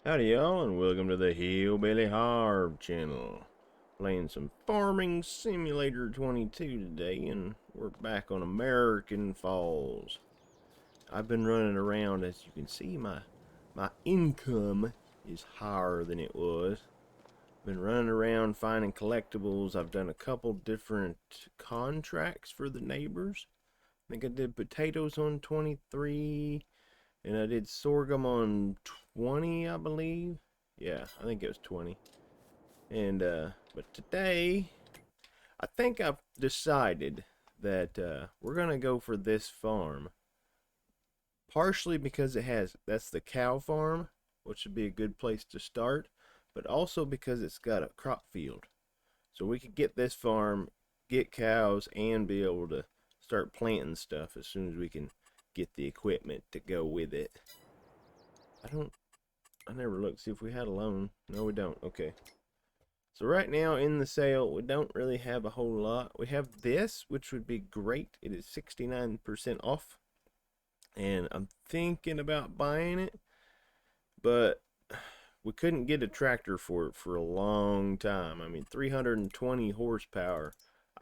Howdy y'all, and welcome to the Hillbilly Harb channel. Playing some Farming Simulator 22 today, and we're back on American Falls. I've been running around. As you can see, my income is higher than it was. Been running around finding collectibles. I've done a couple different contracts for the neighbors. I think I did potatoes on 23, and I did sorghum on 20, I believe. Yeah, I think it was 20. And but today I think I've decided that we're gonna go for this farm, partially because that's the cow farm, which would be a good place to start, but also because it's got a crop field. So we could get this farm, get cows, and be able to start planting stuff as soon as we can get the equipment to go with it. I never looked, see if we had a loan. No, we don't. Okay. So right now in the sale, we don't really have a whole lot. We have this, which would be great. It is 69% off. And I'm thinking about buying it, but we couldn't get a tractor for it for a long time. I mean, 320 horsepower.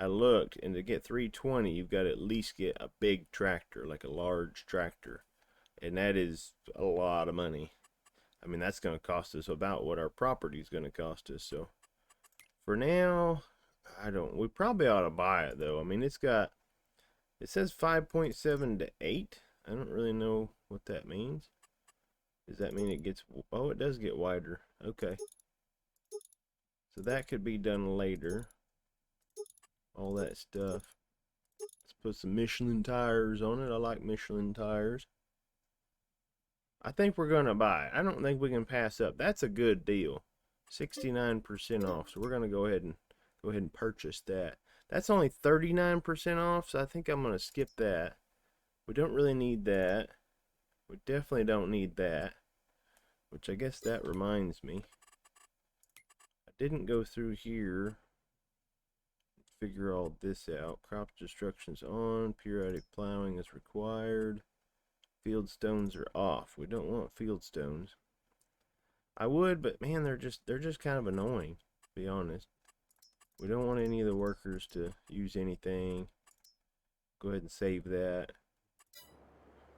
I looked, and to get 320, you've got to at least get a big tractor, like a large tractor. And that is a lot of money. I mean, that's going to cost us about what our property is going to cost us. So for now, we probably ought to buy it though. I mean, it says 5.7 to 8. I don't really know what that means. Does that mean it gets, oh, it does get wider. Okay. So that could be done later. All that stuff. Let's put some Michelin tires on it. I like Michelin tires. I think we're going to buy it. I don't think we can pass up. That's a good deal. 69% off. So we're going to go ahead and purchase that. That's only 39% off, so I think I'm going to skip that. We don't really need that. We definitely don't need that. Which I guess that reminds me. I didn't go through here. Figure all this out. Crop destruction's on. Periodic plowing is required. Field stones are off. We don't want field stones. I would, but man, they're just kind of annoying, to be honest. We don't want any of the workers to use anything. Go ahead and save that.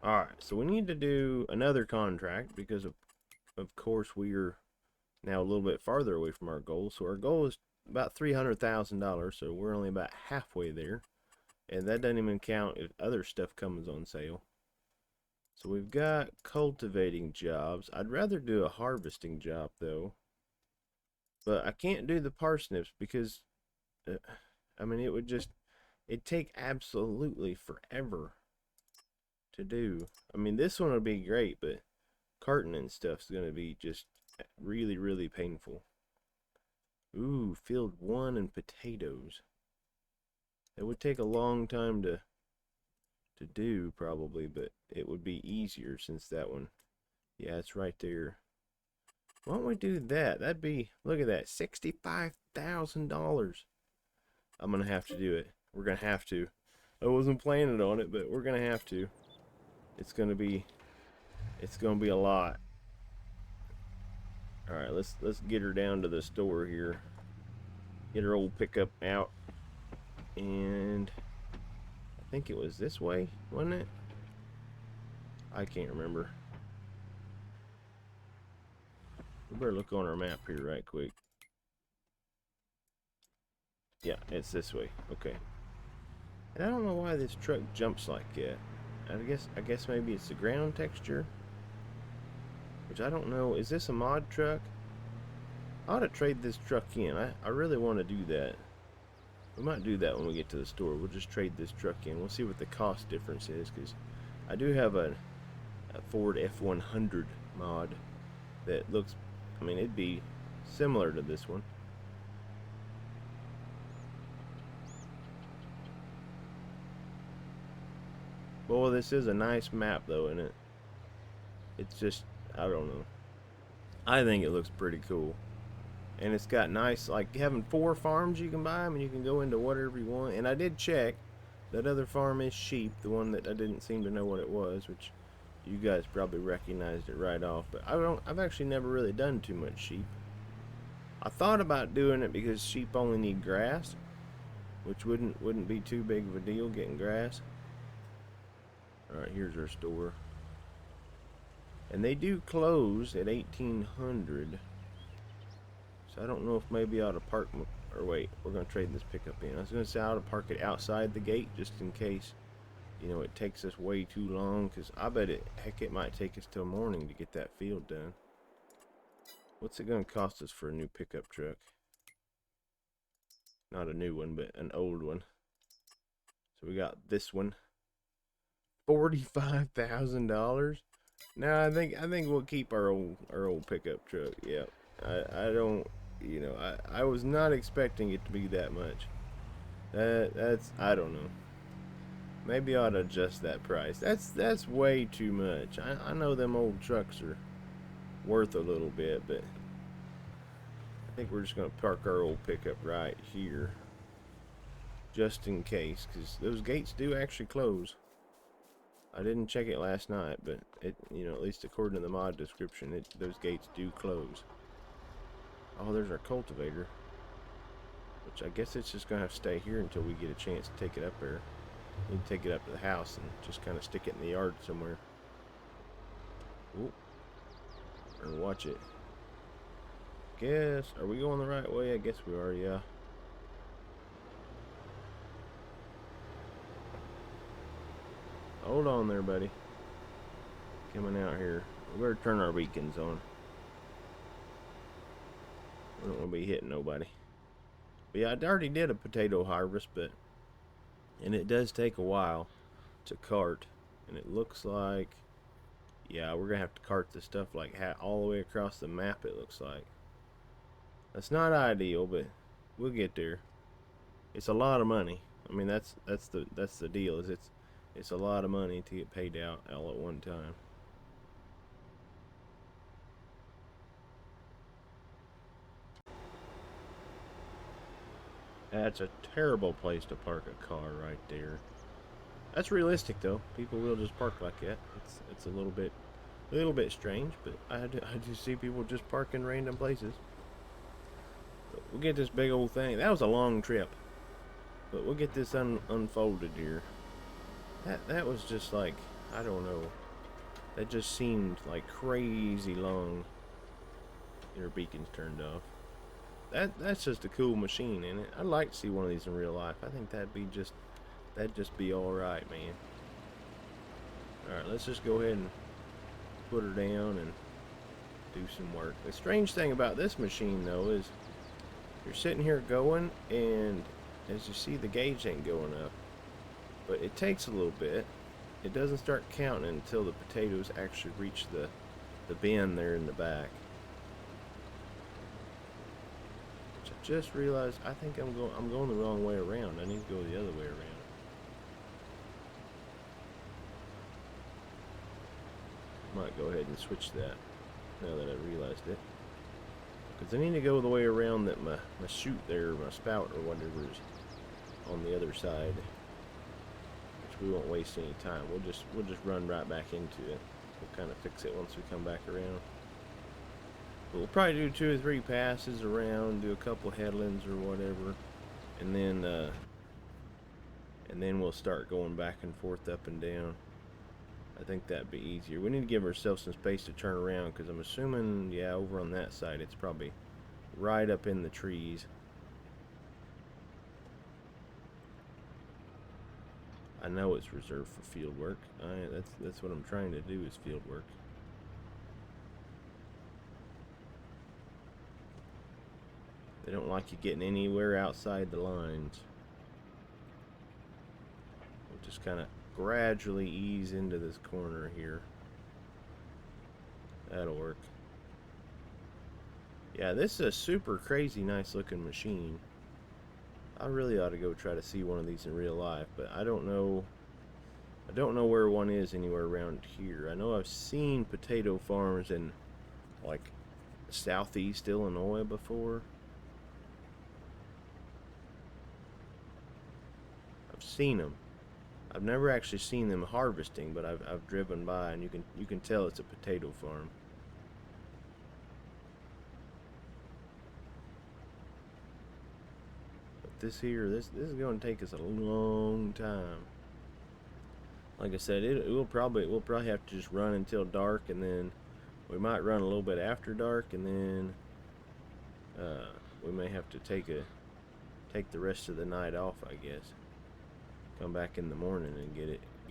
Alright, so we need to do another contract because of course we are now a little bit farther away from our goal. So our goal is about $300,000, so we're only about halfway there. And that doesn't even count if other stuff comes on sale. So we've got cultivating jobs. I'd rather do a harvesting job though. But I can't do the parsnips because, I mean, it'd take absolutely forever to do. I mean, this one would be great, but carting and stuff's going to be just really, really painful. Ooh, field 1 and potatoes. It would take a long time to do probably, but it would be easier since that one, yeah, it's right there. Why don't we do that? That'd be, look at that, $65,000. I'm gonna have to do it. We're gonna have to. I wasn't planning on it, but we're gonna have to. It's gonna be a lot. All right, let's get her down to the store here. Get her old pickup out, and I think it was this way, wasn't it? I can't remember. We better look on our map here right quick. Yeah, it's this way. Okay. And I don't know why this truck jumps like that. I guess maybe it's the ground texture. Which I don't know. Is this a mod truck? I ought to trade this truck in. I really want to do that. We might do that when we get to the store. We'll just trade this truck in. We'll see what the cost difference is, because I do have a Ford F100 mod that looks, I mean, it'd be similar to this one. Boy, this is a nice map though, isn't it? It's just, I don't know. I think it looks pretty cool. And it's got nice, like having 4 farms you can buy them, and you can go into whatever you want. And I did check, that other farm is sheep, the one that I didn't seem to know what it was, which You guys probably recognized it right off, but I've actually never really done too much sheep. I thought about doing it because sheep only need grass, which wouldn't be too big of a deal getting grass. All right, here's our store. And they do close at 1800. So I don't know if maybe I ought to park, or wait, we're going to trade this pickup in. I was going to say I ought to park it outside the gate just in case, you know, it takes us way too long. Because I bet it might take us till morning to get that field done. What's it going to cost us for a new pickup truck? Not a new one, but an old one. So we got this one. $45,000. No, I think we'll keep our old pickup truck. Yeah, I don't, you know, I was not expecting it to be that much. That's I don't know. Maybe I ought to adjust that price. That's way too much. I know them old trucks are worth a little bit, but I think we're just gonna park our old pickup right here, just in case, because those gates do actually close. I didn't check it last night, but it, you know, at least according to the mod description, those gates do close. Oh, there's our cultivator, which I guess it's just gonna have to stay here until we get a chance to take it up there. We need to take it up to the house and just kind of stick it in the yard somewhere. Ooh. And watch it. Guess, are we going the right way? I guess we are, yeah. Hold on there, buddy. Coming out here. We better turn our beacons on. We don't want to be hitting nobody. But yeah, I already did a potato harvest, and it does take a while to cart. And it looks like, yeah, we're going to have to cart this stuff like all the way across the map, it looks like. That's not ideal, but we'll get there. It's a lot of money. I mean, that's the deal, is it's a lot of money to get paid out all at one time. That's a terrible place to park a car right there. That's realistic though. People will just park like that. It's a little bit strange, but I do see people just park in random places. But we'll get this big old thing. That was a long trip, but we'll get this unfolded here. That was just like, I don't know. That just seemed like crazy long. Your beacon's turned off. That's just a cool machine, isn't it? I'd like to see one of these in real life. I think that'd just be all right, man. All right, let's just go ahead and put her down and do some work. The strange thing about this machine, though, is you're sitting here going, and as you see, the gauge ain't going up. But it takes a little bit. It doesn't start counting until the potatoes actually reach the bin there in the back. Which I just realized, I think I'm going the wrong way around. I need to go the other way around. Might go ahead and switch that now that I realized it. Because I need to go the way around that my chute there, my spout or whatever is on the other side. We won't waste any time. We'll just run right back into it. We'll kind of fix it once we come back around. But we'll probably do 2 or 3 passes around, do a couple headlands or whatever, and then we'll start going back and forth up and down. I think that'd be easier. We need to give ourselves some space to turn around, because I'm assuming, yeah, over on that side it's probably right up in the trees. I know it's reserved for field work. That's what I'm trying to do, is field work. They don't like you getting anywhere outside the lines. We'll just kind of gradually ease into this corner here. That'll work. Yeah, this is a super crazy nice looking machine. I really ought to go try to see one of these in real life, but I don't know where one is anywhere around here. I know I've seen potato farms in like southeast Illinois before. I've seen them. I've never actually seen them harvesting, but I've driven by, and you can tell it's a potato farm. But this is going to take us a long time. Like I said, we'll probably have to just run until dark, and then we might run a little bit after dark, and then we may have to take the rest of the night off, I guess. Come back in the morning and get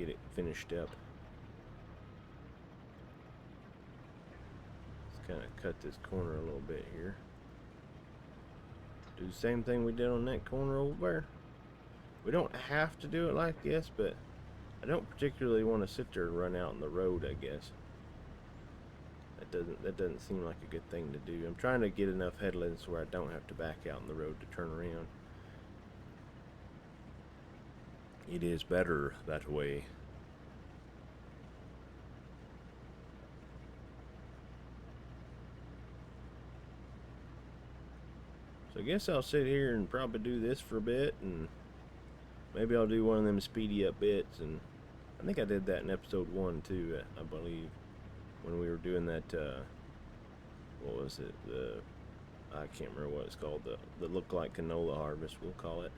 it finished up. Let's kind of cut this corner a little bit here. Do the same thing we did on that corner over there. We don't have to do it like this, but I don't particularly want to sit there and run out on the road, I guess. That doesn't seem like a good thing to do. I'm trying to get enough headlands where I don't have to back out on the road to turn around. It is better that way. So I guess I'll sit here and probably do this for a bit, and maybe I'll do one of them speedy up bits. And I think I did that in episode 1 too, I believe, when we were doing that. What was it? I can't remember what it's called. The look like canola harvest, we'll call it.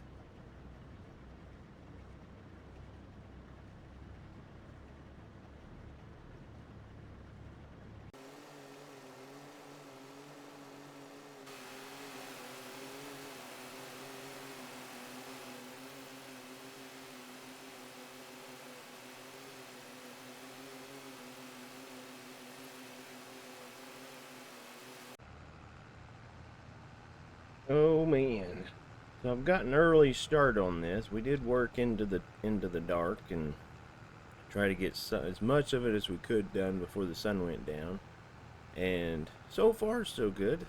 Oh man. So I've got an early start on this. We did work into the dark and try to get as much of it as we could done before the sun went down. And so far so good.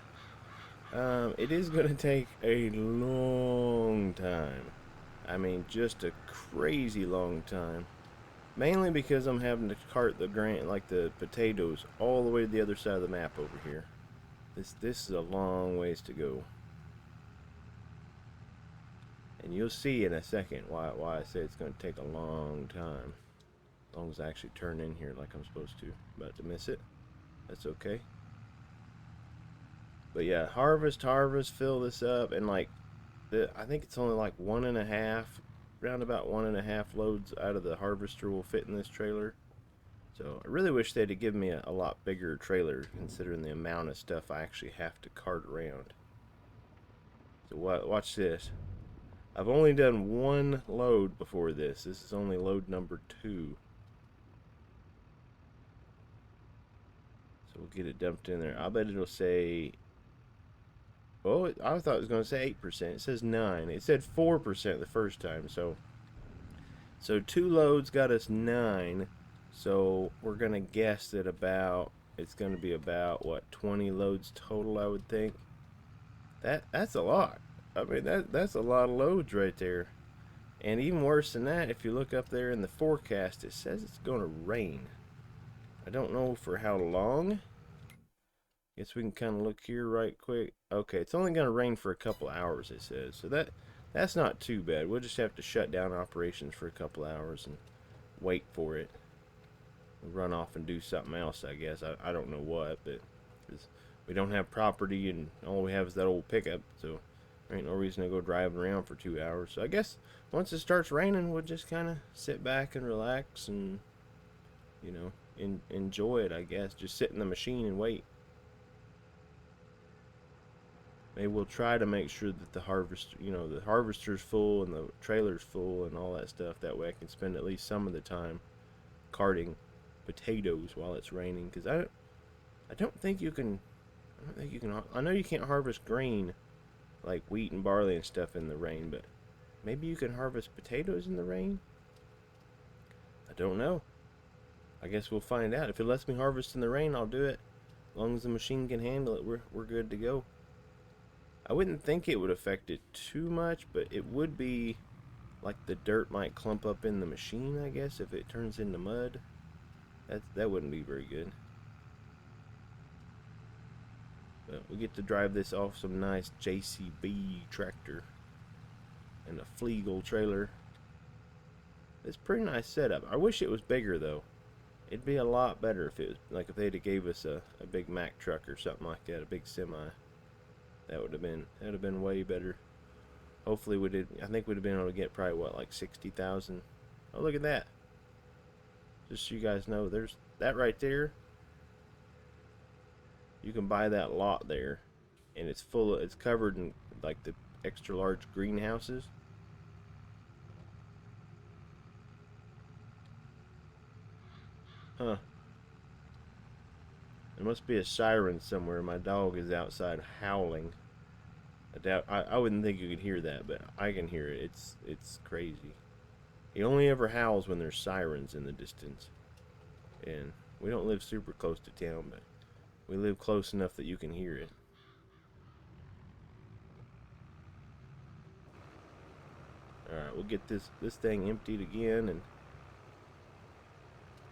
It is going to take a long time. I mean, just a crazy long time. Mainly because I'm having to cart the potatoes all the way to the other side of the map over here. This is a long ways to go. And you'll see in a second why I say it's going to take a long time. As long as I actually turn in here like I'm supposed to. About to miss it. That's okay. But yeah, harvest, fill this up, and like, I think it's only like 1.5, round about 1.5 loads out of the harvester will fit in this trailer. So I really wish they'd have given me a lot bigger trailer, considering the amount of stuff I actually have to cart around. So watch this. I've only done one load before this. This is only load number 2. So we'll get it dumped in there. I bet it'll say... Oh, I thought it was going to say 8%. It says 9. It said 4% the first time. So 2 loads got us 9. So we're going to guess that it's going to be about, what, 20 loads total, I would think. That's a lot. I mean, that's a lot of loads right there. And even worse than that, if you look up there in the forecast, it says it's going to rain. I don't know for how long. Guess we can kind of look here right quick. Okay, it's only going to rain for a couple hours, it says. So that's not too bad. We'll just have to shut down operations for a couple hours and wait for it. Run off and do something else, I guess. I don't know what, but we don't have property and all we have is that old pickup, so there ain't no reason to go driving around for 2 hours. So I guess once it starts raining, we'll just kind of sit back and relax and, you know, enjoy it, I guess. Just sit in the machine and wait. Maybe we'll try to make sure that the harvester's full and the trailer's full and all that stuff. That way I can spend at least some of the time carting potatoes while it's raining. Because I don't think you can. I know you can't harvest grain like wheat and barley and stuff in the rain, but maybe you can harvest potatoes in the rain? I don't know. I guess we'll find out. If it lets me harvest in the rain, I'll do it. As long as the machine can handle it, we're good to go. I wouldn't think it would affect it too much, but it would be like the dirt might clump up in the machine, I guess, if it turns into mud. That wouldn't be very good. But we get to drive this off some nice JCB tractor and a Flegel trailer. it's a pretty nice setup. I wish it was bigger though. It'd be a lot better if it was like if they'd have gave us a big Mack truck or something like that, a big semi. That would have been way better. Hopefully we did. I think we'd have been able to get probably what, like 60,000. Oh, look at that! Just so you guys know, there's that right there. You can buy that lot there, and it's full of, it's covered in like the extra large greenhouses. Huh. There must be a siren somewhere. My dog is outside howling. I wouldn't think you could hear that, but I can hear it. It's crazy. He only ever howls when there's sirens in the distance. And we don't live super close to town, but we live close enough that you can hear it. Alright, we'll get this thing emptied again, and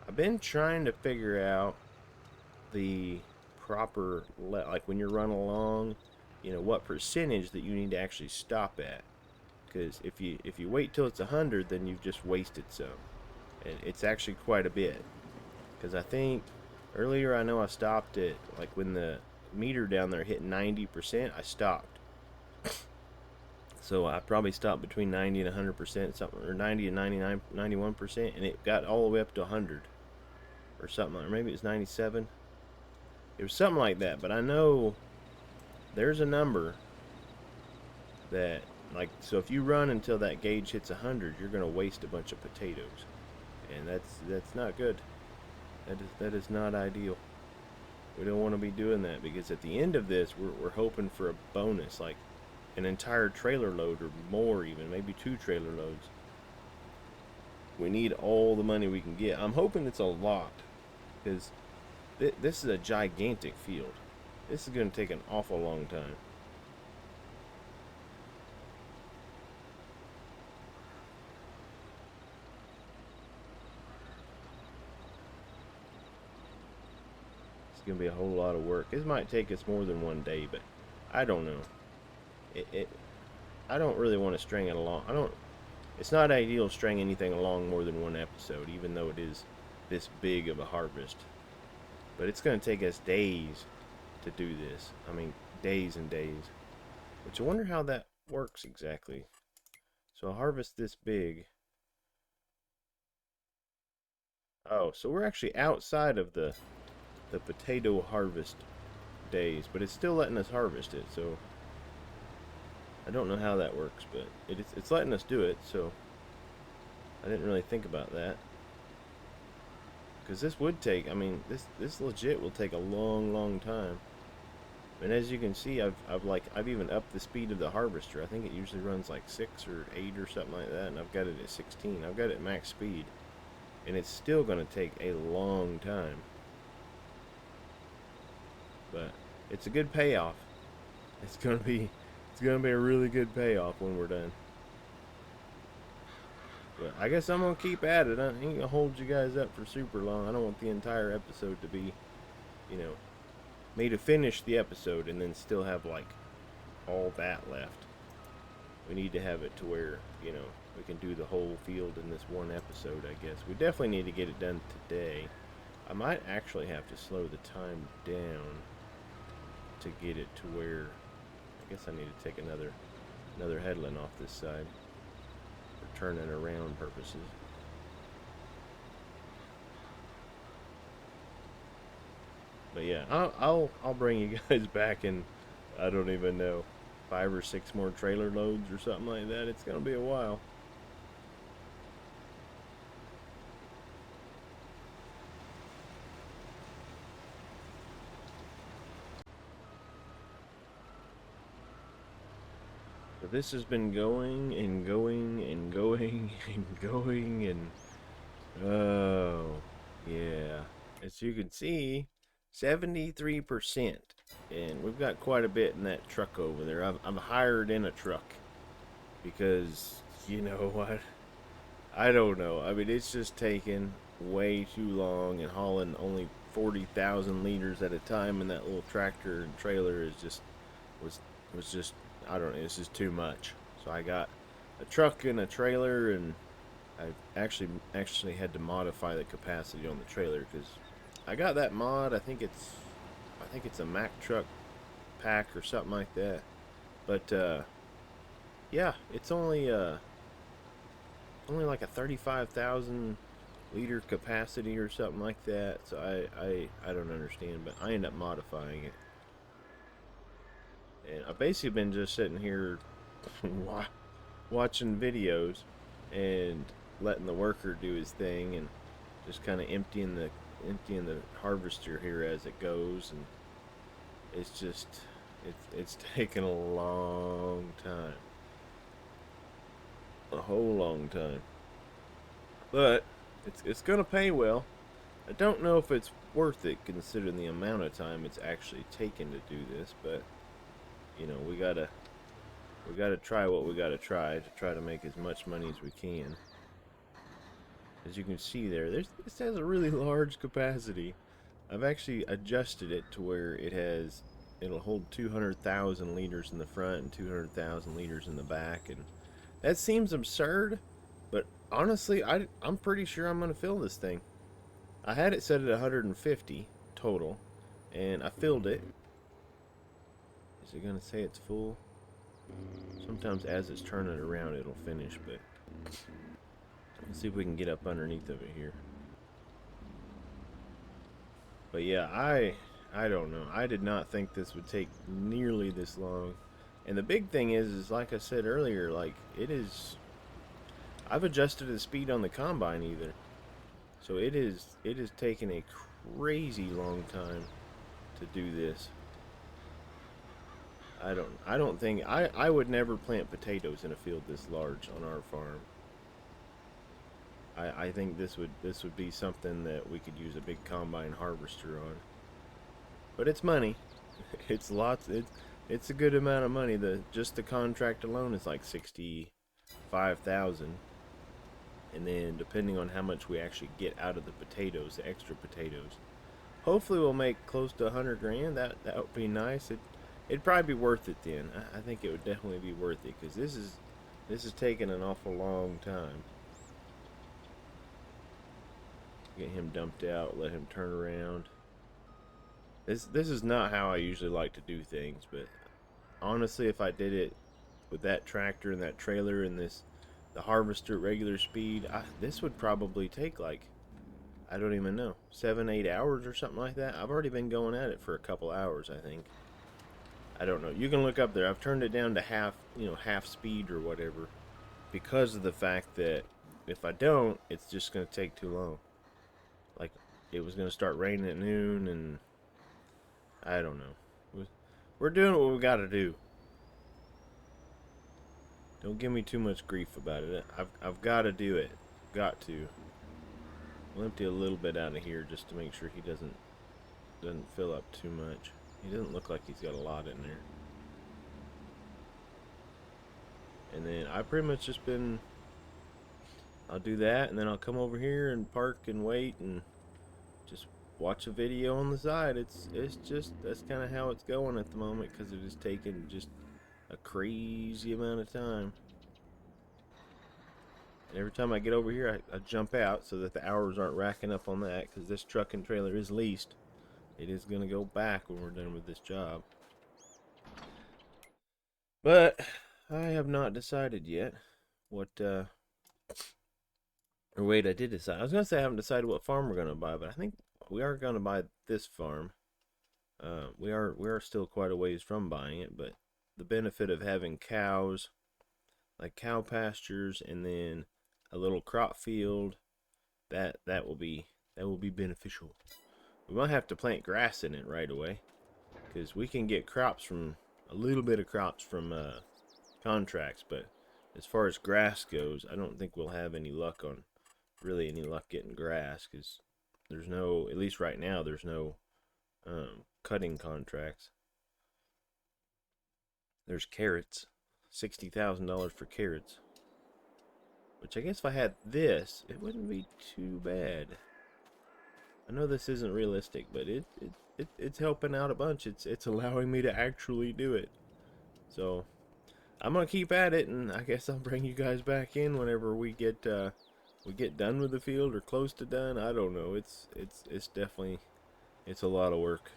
I've been trying to figure out the proper, like when you're running along, you know, what percentage that you need to actually stop at. Because if you wait till it's 100, then you've just wasted some, and it's actually quite a bit. Because I think earlier, I know I stopped at, like when the meter down there hit 90%, I stopped. So I probably stopped between 90 and 100%, something, or 90 and 99, 91%, and it got all the way up to 100 or something, or maybe it was 97. It was something like that, but I know there's a number that, like, so if you run until that gauge hits 100, you're going to waste a bunch of potatoes, and that's not good. That is not ideal. We don't want to be doing that, because at the end of this, we're hoping for a bonus, like an entire trailer load or more, even maybe 2 trailer loads. We need all the money we can get. I'm hoping it's a lot, because this is a gigantic field. This is going to take an awful long time. It's going to be a whole lot of work. This might take us more than one day, but I don't know. I don't really want to string it along. It's not ideal to string anything along more than one episode, even though it is this big of a harvest. But it's going to take us days to do this. I mean, days and days. Which I wonder how that works exactly. So I'll harvest this big. Oh, so we're actually outside of the potato harvest days, but it's still letting us harvest it, so I don't know how that works, but it's letting us do it, so I didn't really think about that. Because this would take, I mean, this legit will take a long time. And as you can see, I've even upped the speed of the harvester. I think it usually runs like 6 or 8 or something like that, and I've got it at 16. I've got it at max speed, and it's still going to take a long time. But it's a good payoff. It's gonna be a really good payoff when we're done. But I guess I'm gonna keep at it. I ain't gonna hold you guys up for super long. I don't want the entire episode to be, you know, me to finish the episode and then still have like all that left. We need to have it to where, you know, we can do the whole field in this one episode, I guess. We definitely need to get it done today. I might actually have to slow the time down to get it to where, I guess I need to take another headland off this side for turning around purposes. But yeah, I'll bring you guys back in, I don't even know, 5 or 6 more trailer loads or something like that. It's gonna be a while. So this has been going and going and going and going, and oh yeah, as you can see, 73%, and we've got quite a bit in that truck over there. I'm hired in a truck because, you know what, I don't know. I mean, it's just taking way too long, and hauling only 40,000 liters at a time in that little tractor and trailer is just was just, I don't know, it's just too much. So I got a truck and a trailer, and I actually had to modify the capacity on the trailer because I got that mod. I think it's a Mack truck pack or something like that. But yeah, it's only like a 35,000 liter capacity or something like that. So I don't understand, but I end up modifying it. And I've basically been just sitting here watching videos and letting the worker do his thing and just kind of emptying the harvester here as it goes, and it's just it's taken a long time, a whole long time, but it's gonna pay well. I don't know if it's worth it considering the amount of time it's actually taken to do this, but you know, we gotta try what we gotta try to make as much money as we can. As you can see this has a really large capacity. I've actually adjusted it to where it'll hold 200,000 liters in the front and 200,000 liters in the back, and that seems absurd, but honestly, I'm pretty sure I'm gonna fill this thing. I had it set at 150 total, and I filled it. Is it gonna say it's full? Sometimes as it's turning around, it'll finish, but let's see if we can get up underneath of it here. But yeah, I don't know. I did not think this would take nearly this long. And the big thing is like I said earlier, like I've adjusted the speed on the combine either. So it is taking a crazy long time to do this. I don't think I would never plant potatoes in a field this large on our farm. I think this would be something that we could use a big combine harvester on. But it's money. It's lots. It's a good amount of money. Just the contract alone is like 65,000, and then depending on how much we actually get out of the potatoes, the extra potatoes, hopefully we'll make close to 100 grand. That would be nice. It'd probably be worth it then. I think it would definitely be worth it because this is taking an awful long time. Get him dumped out. Let him turn around. This is not how I usually like to do things, but honestly, if I did it with that tractor and that trailer and the harvester at regular speed, this would probably take like, I don't even know, 7-8 hours or something like that. I've already been going at it for a couple hours, I think. I don't know. You can look up there. I've turned it down to half speed or whatever, because of the fact that if I don't, it's just going to take too long. Like, it was going to start raining at noon, and I don't know. We're doing what we got to do. Don't give me too much grief about it. I've got to do it. Got to. I'll empty a little bit out of here just to make sure he doesn't fill up too much. He doesn't look like he's got a lot in there. And then I pretty much just been, I'll do that, and then I'll come over here and park and wait and just watch a video on the side. It's just, that's kind of how it's going at the moment, because it is taking just a crazy amount of time. And every time I get over here, I jump out so that the hours aren't racking up on that, because this truck and trailer is leased. It is going to go back when we're done with this job. But I have not decided yet what, or wait, I did decide. I was going to say I haven't decided what farm we're going to buy, but I think we are going to buy this farm. We are still quite a ways from buying it, but the benefit of having cows, like cow pastures, and then a little crop field, that will be beneficial. We might have to plant grass in it right away, because we can get a little bit of crops from contracts, but as far as grass goes, I don't think we'll have any luck getting grass, because there's no, at least right now, there's no cutting contracts. There's carrots, $60,000 for carrots, which I guess if I had this, it wouldn't be too bad. I know this isn't realistic, but it's helping out a bunch. It's allowing me to actually do it. So I'm gonna keep at it, and I guess I'll bring you guys back in whenever we get we get done with the field or close to done. I don't know. It's definitely it's a lot of work.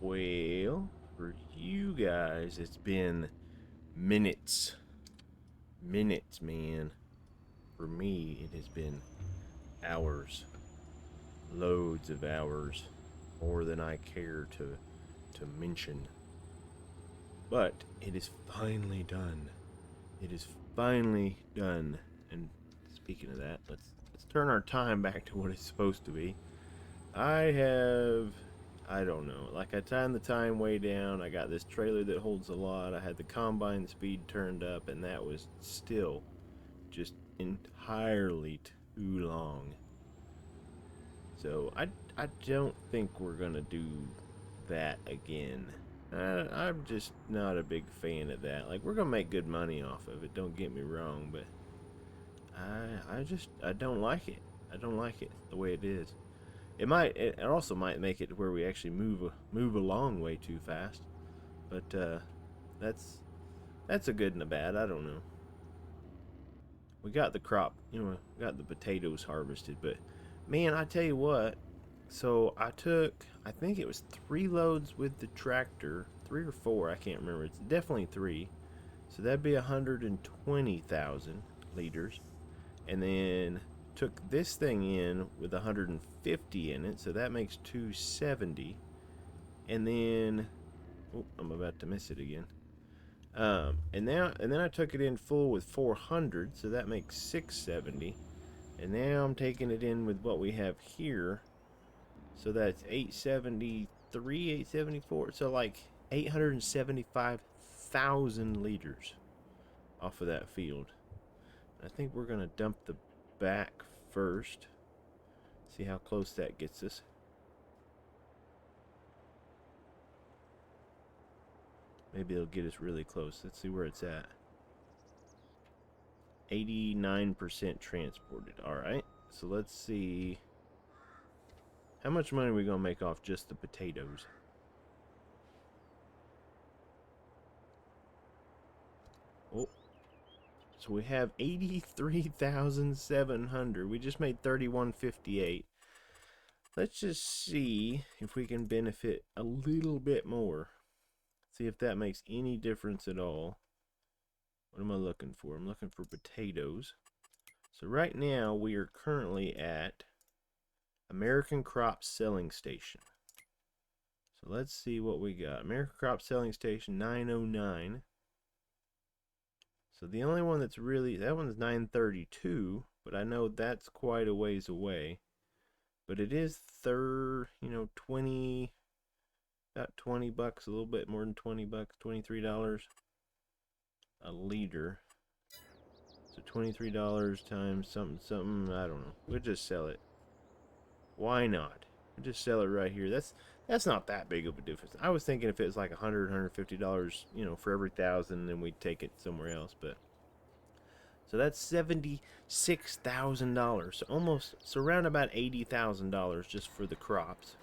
Well, for you guys, it's been minutes. Minutes, man. For me, it has been hours. Loads of hours. More than I care to mention. But it is finally done. It is finally done. And speaking of that, let's turn our time back to what it's supposed to be. I don't know. Like I timed the time way down. I got this trailer that holds a lot. I had the combine speed turned up, and that was still just entirely too long. So I don't think we're gonna do that again. I'm just not a big fan of that. Like we're gonna make good money off of it. Don't get me wrong, but I don't like it. I don't like it the way it is. It also might make it where we actually move along way too fast. But that's that's a good and a bad. I don't know. We got the crop, we got the potatoes harvested, but man, I tell you what. So I took, I think it was 3 loads with the tractor, 3 or 4, I can't remember. It's definitely 3. So that'd be 120,000 liters, and then took this thing in with 150 in it, so that makes 270. And then, oh, I'm about to miss it again. And then I took it in full with 400, so that makes 670. And now I'm taking it in with what we have here, so that's 873, 874. So like 875,000 liters off of that field. I think we're gonna dump the back first. See how close that gets us. Maybe it'll get us really close. Let's see where it's at. 89% transported. Alright, so let's see. How much money are we going to make off just the potatoes? Oh, so we have 83,700. We just made 3158. Let's just see if we can benefit a little bit more. See if that makes any difference at all. What am I looking for? I'm looking for potatoes. So right now we are currently at American Crop Selling Station. So let's see what we got. American Crop Selling Station 909. So the only one that's really, that one's 932, but I know that's quite a ways away. But it is 20, about $20, a little bit more than $20, $23. a liter. So $23 times something something. I don't know. We'll just sell it. Why not? We'll just sell it right here. That's not that big of a difference. I was thinking if it was like $150, you know, for every 1,000, then we'd take it somewhere else. But so that's $76,000. So almost, so around about $80,000 just for the crops.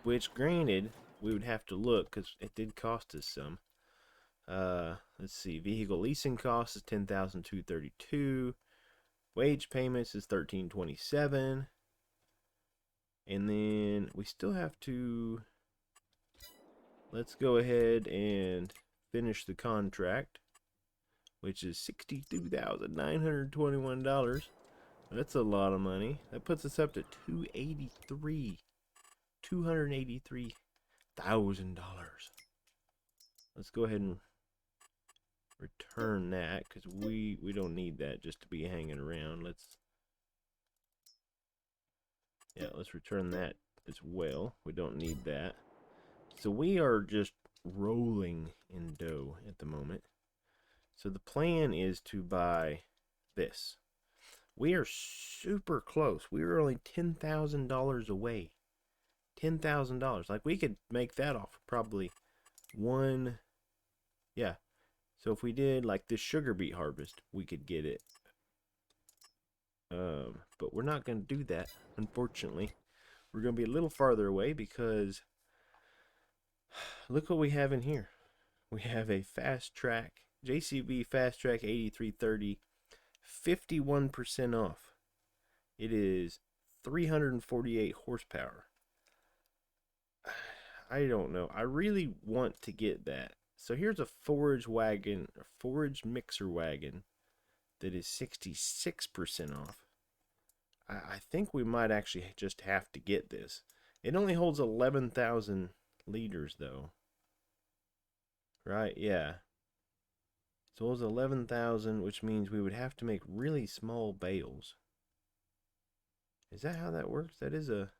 Which, granted, we would have to look because it did cost us some. Let's see. Vehicle leasing costs is $10,232. Wage payments is $1,327. And then we still have to. Let's go ahead and finish the contract, which is $62,921. That's a lot of money. That puts us up to $283,000. Let's go ahead and return that because we don't need that just to be hanging around. Let's return that as well. We don't need that. So we are just rolling in dough at the moment. So the plan is to buy this. We are super close. We are only $10,000 away. $10,000. Like, we could make that off probably one. Yeah. So if we did like this sugar beet harvest, we could get it. But we're not going to do that, unfortunately. We're going to be a little farther away because look what we have in here. We have a fast track, JCB fast track 8330, 51% off. It is 348 horsepower. I don't know. I really want to get that. So here's a forage wagon, a forage mixer wagon that is 66% off. I think we might actually just have to get this. It only holds 11,000 liters though. Right? Yeah. So it holds 11,000, which means we would have to make really small bales. Is that how that works? That is a...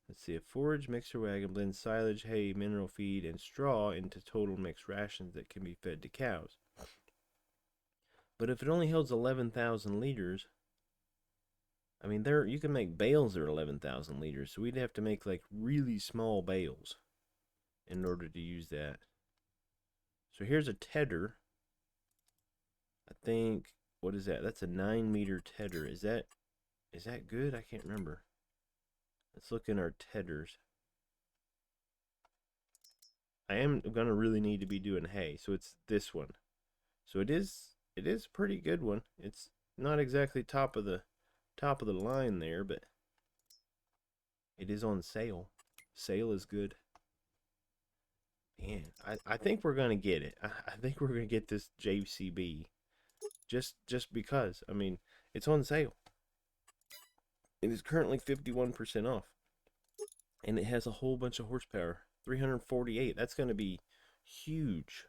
Let's see, a forage mixer wagon blends silage, hay, mineral feed, and straw into total mixed rations that can be fed to cows. But if it only holds 11,000 liters, I mean, you can make bales that are 11,000 liters, so we'd have to make like really small bales in order to use that. So here's a tedder. I think, what is that? That's a 9-meter tedder. Is that good? I can't remember. Let's look in our tedders. I am gonna really need to be doing hay, so it's this one. So it is a pretty good one. It's not exactly top of the line there, but it is on sale. Sale is good. Man, I think we're gonna get it. I think we're gonna get this JCB. Just because. I mean, it's on sale. It is currently 51% off. And it has a whole bunch of horsepower. 348. That's gonna be huge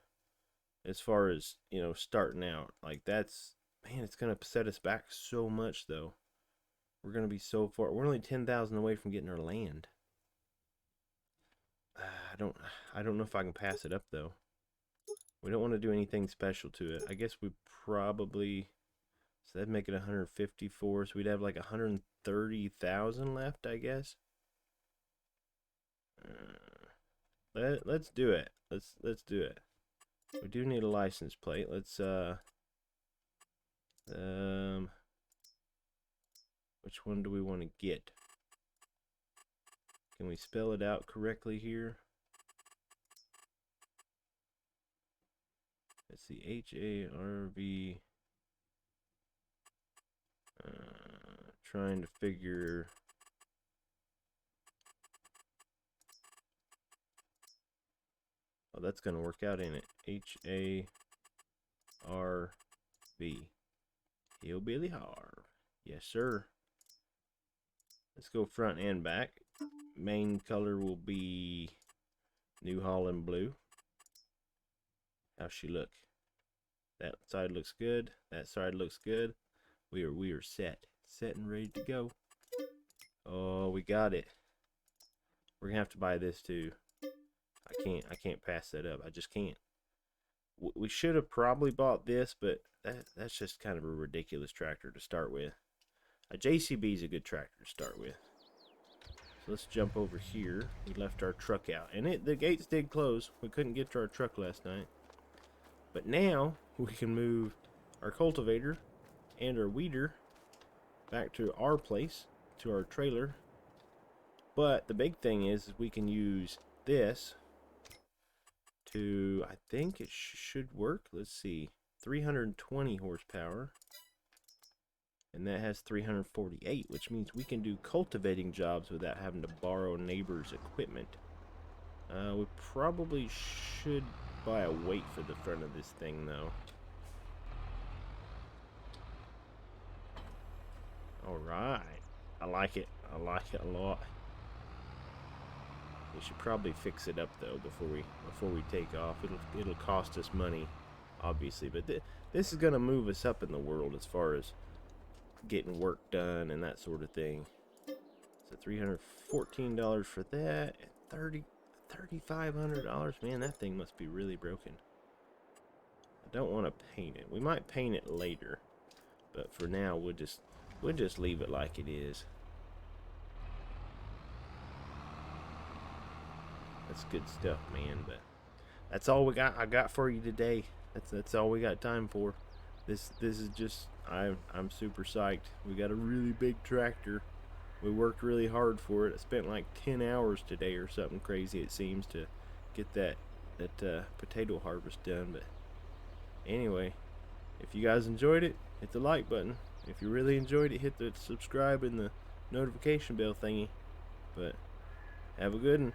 as far as, you know, starting out. Like, that's, man, it's gonna set us back so much though. We're gonna be so far. We're only 10,000 away from getting our land. I don't know if I can pass it up though. We don't want to do anything special to it. I guess we probably, so that'd make it 154. So we'd have like 130,000 left, I guess. Let's do it. Let's do it. We do need a license plate. Let's which one do we want to get? Can we spell it out correctly here? Let's see, HARV. Trying to figure. Oh, that's gonna work out, ain't it? HARV. Hillbilly Harv. Yes, sir. Let's go front and back. Main color will be New Holland blue. How's she look? That side looks good. That side looks good. We are set and ready to go. Oh, we got it. We're gonna have to buy this too. I can't pass that up. I just can't. We should have probably bought this, but that's just kind of a ridiculous tractor to start with. A JCB is a good tractor to start with. So let's jump over here. We left our truck out, and the gates did close. We couldn't get to our truck last night. But now we can move our cultivator and our weeder back to our place, to our trailer. But the big thing is we can use this to, I think it should work. Let's see, 320 horsepower. And that has 348, which means we can do cultivating jobs without having to borrow neighbors' equipment. We probably should buy a weight for the front of this thing, though. Alright. I like it. I like it a lot. We should probably fix it up, though, before we take off. It'll cost us money, obviously. But this is going to move us up in the world as far as getting work done and that sort of thing. So $314 for that, and $3,500. Man, that thing must be really broken. I don't want to paint it. We might paint it later, but for now we'll just leave it like it is. That's good stuff, man. But that's all I got for you today. That's all we got time for. This is just, I'm super psyched. We got a really big tractor. We worked really hard for it. I spent like 10 hours today or something crazy, it seems, to get that potato harvest done. But anyway, if you guys enjoyed it, hit the like button. If you really enjoyed it, hit the subscribe and the notification bell thingy. But have a good one.